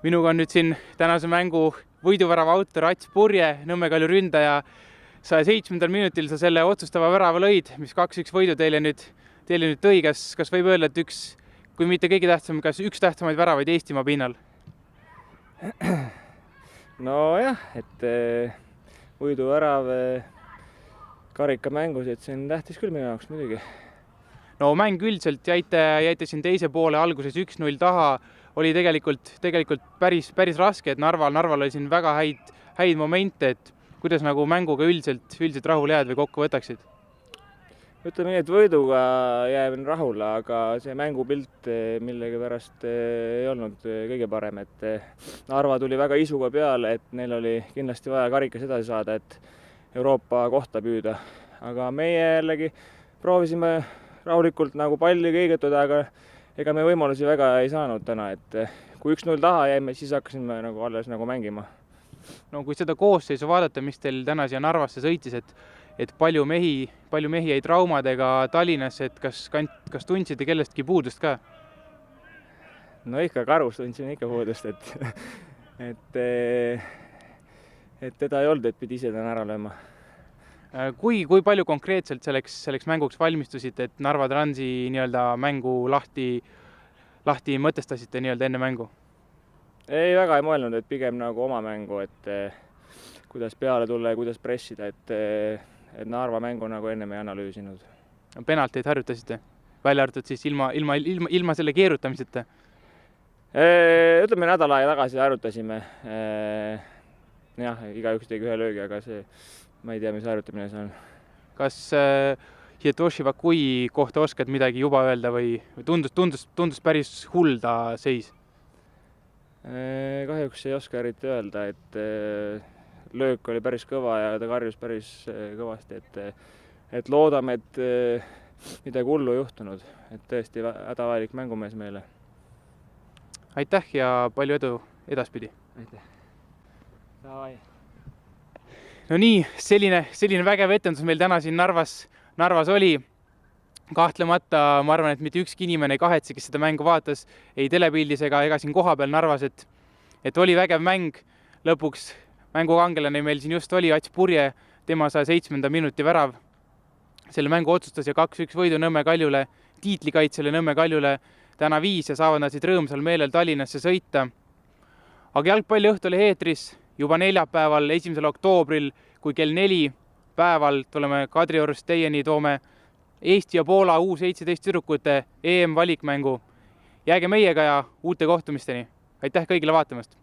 Minuga on nüüd siin tänase mängu võiduvärava autor Ats Purje, Nõmme Kalju ründaja. 107. minutil sa selle otsustava värava lõid, mis 2-1 võidu teile nüüd tõi. Kas võib öelda, et kui mitte kõige tähtsam, kas üks tähtsamaid väravaid Eestimaa pinnal? Nojah, et võiduvärav karikamängus, et see on tähtis küll minu jaoks muidugi. No mäng üldiselt jäite siin teise poole alguses 1-0 taha. Oli tegelikult päris raske, et Narval oli siin väga häid momente, et kuidas nagu mänguga üldiselt rahul jääd või kokku võtaksid? Ütleme nii, et võiduga jääb rahule, aga see mängupilt millegi pärast ei olnud kõige parem, et Narva tuli väga isuga peale, et neil oli kindlasti vaja karikas edasi saada, et Euroopa kohta püüda. Aga meie jällegi proovisime rahulikult nagu palli kõigetuda, aga ega me võimalusi väga ei saanud täna, et kui 1-0 taha jäime, siis hakkasime alles mängima. No kui seda koosseisu vaadata, mis teil täna siia Narvasse sõitis, et palju mehi jäid traumadega Tallinnasse, et kas tundsite kellestki puudust ka? No ikka Karus tundsime ikka puudust, et teda ei olnud, et pidi ise täna ära lööma. Kui palju konkreetselt selleks mänguks valmistusid, et Narva Transi mängu lahti mõtestasite enne mängu? Ei, väga ei mõelnud, et pigem nagu oma mängu, et kuidas peale tulla ja kuidas pressida, et Narva mängu nagu ennem ei analüüsinud. Penalteid harjutasite? Välja arvatud siis ilma selle keerutamiseta? Ütleme nädal aega tagasi harjutasime. Jah, igaüks tegi ühe löögi, aga ma ei tea, mis harjutamine see on. Kas Hietoshi Vakui kohta oskad midagi juba öelda või tundus päris hull ta seis? Kahjuks ei oska eriti öelda, et löök oli päris kõva ja ta karjus päris kõvasti, et loodame, et midagi hullu juhtunud, et tõesti hädavajalik mängumees meile. Aitäh ja palju edu edaspidi! Aitäh! Davai! No nii, selline vägev etendus meil täna siin Narvas oli. Kahtlemata ma arvan, et mitte ükski inimene ei kahetse, kes seda mängu vaatas, ei telepildis ega siin kohapeal Narvas, et oli vägev mäng. Lõpuks mängukangelane meil siin just oli Ats Purje, tema 107. minuti värav. Selle mängu otsustas ja 2-1 võidu Nõmme Kaljule, tiitlikaitsele Nõmme Kaljule täna 5 ja saavad nad siit rõõmsal meelel Tallinnasse sõita. Aga jalgpalliõht oli eetris juba neljapäeval, 1. oktoobril, kui kell 4 päeval tuleme Kadriorust teieni, toome Eesti ja Poola U17 tüdrukute EM-valikmängu. Jääge meiega ja uute kohtumisteni. Aitäh kõigile vaatamast!